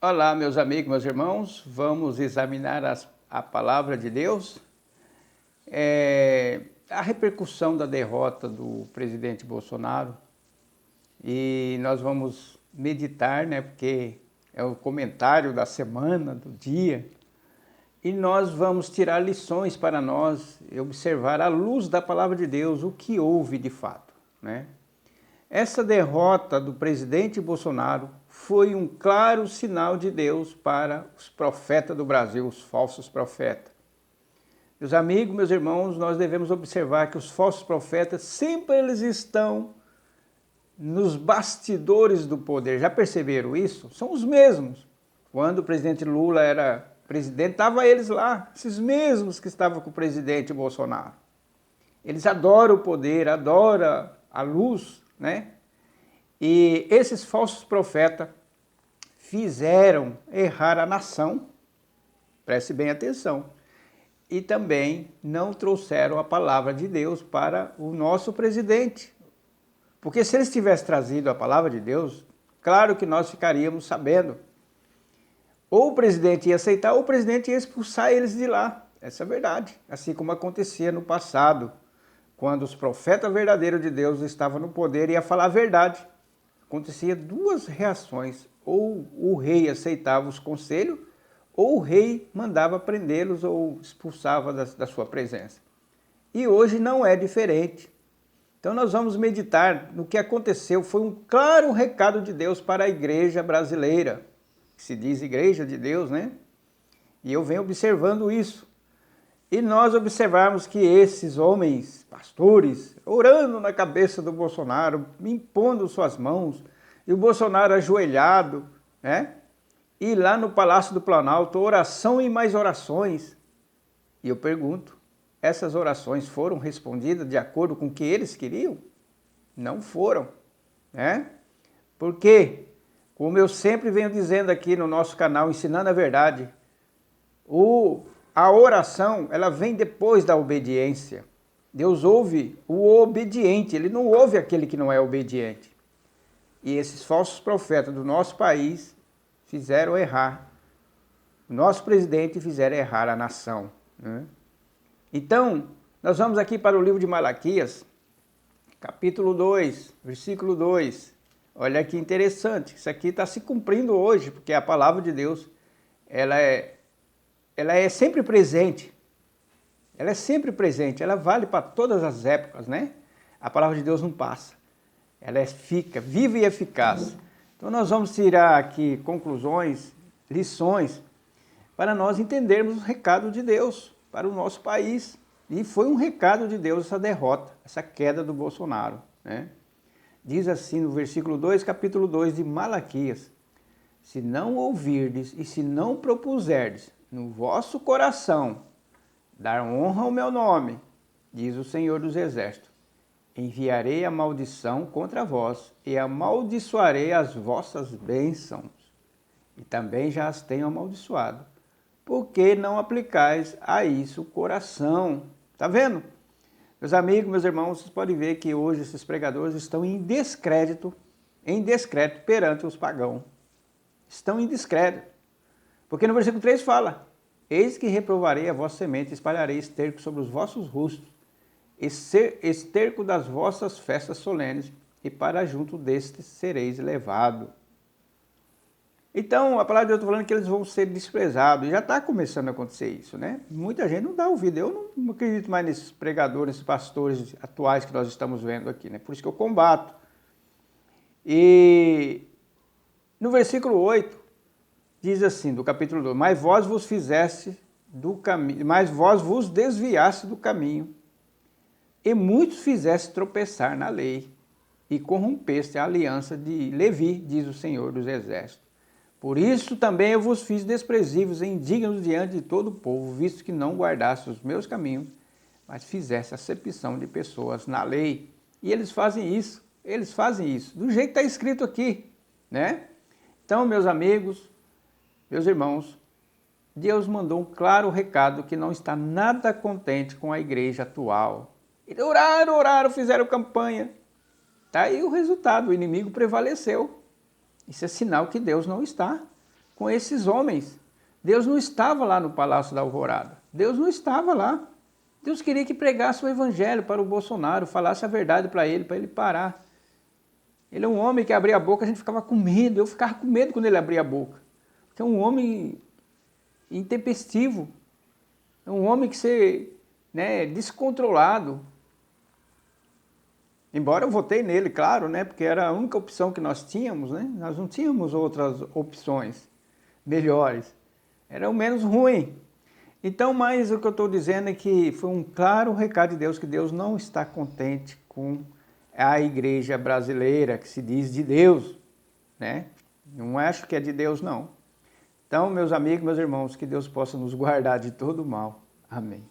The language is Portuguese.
Olá, meus amigos, meus irmãos, vamos examinar a palavra de Deus. A repercussão da derrota do presidente Bolsonaro, e nós vamos meditar, né, porque é o comentário da semana, do dia, e nós vamos tirar lições para nós e observar à luz da palavra de Deus o que houve de fato, né? Essa derrota do presidente Bolsonaro foi um claro sinal de Deus para os profetas do Brasil, os falsos profetas. Meus amigos, meus irmãos, nós devemos observar que os falsos profetas sempre eles estão nos bastidores do poder. Já perceberam isso? São os mesmos. Quando o presidente Lula era presidente, estavam eles lá, esses mesmos que estavam com o presidente Bolsonaro. Eles adoram o poder, adoram a luz, né? E esses falsos profetas fizeram errar a nação, preste bem atenção, e também não trouxeram a palavra de Deus para o nosso presidente. Porque se eles tivessem trazido a palavra de Deus, claro que nós ficaríamos sabendo. Ou o presidente ia aceitar, ou o presidente ia expulsar eles de lá. Essa é a verdade. Assim como acontecia no passado, quando os profetas verdadeiros de Deus estavam no poder e ia falar a verdade. Acontecia duas reações, ou o rei aceitava os conselhos, ou o rei mandava prendê-los ou expulsava da sua presença. E hoje não é diferente. Então nós vamos meditar no que aconteceu. Foi um claro recado de Deus para a igreja brasileira, que se diz igreja de Deus, né? E eu venho observando isso. E nós observarmos que esses homens, pastores, orando na cabeça do Bolsonaro, impondo suas mãos, e o Bolsonaro ajoelhado, né? E lá no Palácio do Planalto, oração e mais orações. E eu pergunto, essas orações foram respondidas de acordo com o que eles queriam? Não foram, né? Porque, como eu sempre venho dizendo aqui no nosso canal, Ensinando a Verdade, a oração, ela vem depois da obediência. Deus ouve o obediente, ele não ouve aquele que não é obediente. E esses falsos profetas do nosso país fizeram errar. O nosso presidente fizeram errar a nação, né? Então, nós vamos aqui para o livro de Malaquias, capítulo 2, versículo 2. Olha que interessante, isso aqui está se cumprindo hoje, porque a palavra de Deus, ela é sempre presente. Ela é sempre presente, ela vale para todas as épocas, né? A palavra de Deus não passa. Ela fica viva e eficaz. Então nós vamos tirar aqui conclusões, lições, para nós entendermos o recado de Deus para o nosso país. E foi um recado de Deus essa derrota, essa queda do Bolsonaro, né? Diz assim no versículo 2, capítulo 2 de Malaquias: se não ouvirdes e se não propuserdes no vosso coração dar honra ao meu nome, diz o Senhor dos Exércitos, enviarei a maldição contra vós e amaldiçoarei as vossas bênçãos. E também já as tenho amaldiçoado, porque não aplicais a isso o coração. Tá vendo? Meus amigos, meus irmãos, vocês podem ver que hoje esses pregadores estão em descrédito perante os pagãos. Estão em descrédito. Porque no versículo 3 fala: eis que reprovarei a vossa semente, espalharei esterco sobre os vossos rostos, esterco das vossas festas solenes, e para junto destes sereis levado. Então, a palavra de Deus está falando que eles vão ser desprezados, e já está começando a acontecer isso, né? Muita gente não dá ouvido. Eu não acredito mais nesses pregadores, nesses pastores atuais que nós estamos vendo aqui, né? Por isso que eu combato. E no versículo 8, diz assim, do capítulo 2, mas vós vos fizeste do caminho, mas vós vos desviaste do caminho, e muitos fizeste tropeçar na lei, e corrompeste a aliança de Levi, diz o Senhor dos Exércitos. Por isso também eu vos fiz desprezíveis e indignos diante de todo o povo, visto que não guardaste os meus caminhos, mas fizeste acepção de pessoas na lei. E eles fazem isso, do jeito que está escrito aqui, né? Então, meus amigos, meus irmãos, Deus mandou um claro recado que não está nada contente com a igreja atual. Eles oraram, fizeram campanha. Está aí o resultado, o inimigo prevaleceu. Isso é sinal que Deus não está com esses homens. Deus não estava lá no Palácio da Alvorada. Deus não estava lá. Deus queria que pregasse o evangelho para o Bolsonaro, falasse a verdade para ele parar. Ele é um homem que abria a boca, a gente ficava com medo. Eu ficava com medo quando ele abria a boca. Porque é um homem intempestivo. É um homem que se, né, descontrolado. Embora eu votei nele, claro, né, porque era a única opção que nós tínhamos, né? Nós não tínhamos outras opções melhores. Era o menos ruim. Então, mas o que eu estou dizendo é que foi um claro recado de Deus, que Deus não está contente com a igreja brasileira, que se diz de Deus, né? Não acho que é de Deus, não. Então, meus amigos, meus irmãos, que Deus possa nos guardar de todo mal. Amém.